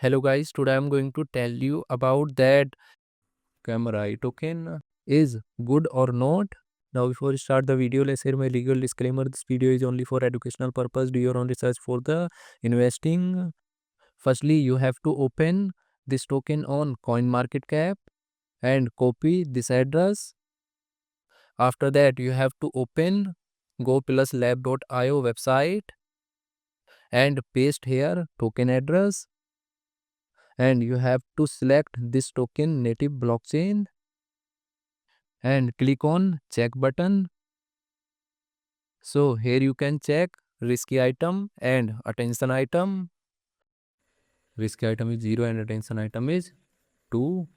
Hello guys, today I'm going to tell you about that Kamirai token is good or not. Now before we start the video, let's hear my legal disclaimer. This video is only for educational purpose. Do your own research for the investing. Firstly, you have to open this token on CoinMarketCap and copy this address. After that, you have to open gopluslab.io website and paste here token address. And you have to select this token native blockchain and click on check button. So here you can check risky item and attention item. Risky item is 0 and attention item is 2.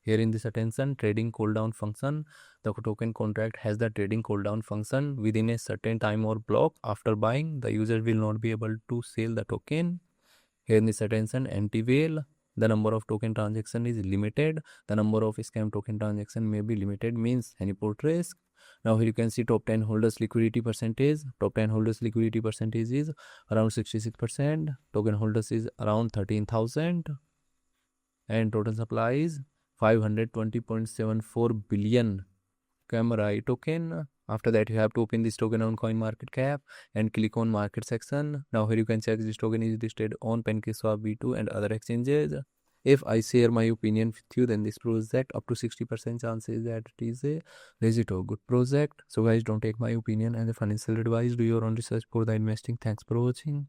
Here in this attention trading cooldown function, the token contract has the trading cooldown function. Within a certain time or block after buying, the user will not be able to sell the token. Here in this attention anti-whale, the number of token transaction is limited. The number of scam token transaction may be limited, means any port risk. Now here you can see top 10 holders liquidity percentage. Top 10 holders liquidity percentage is around 66%. Token holders is around 13,000. And total supply is 520.74 billion Kamirai token. After that, you have to open this token on CoinMarketCap and click on market section. Now here you can check this token is listed on PancakeSwap V2 and other exchanges. If I share my opinion with you, then this project up to 60% chances that it is a legit or good project. So guys, don't take my opinion as a financial advice. Do your own research for the investing. Thanks for watching.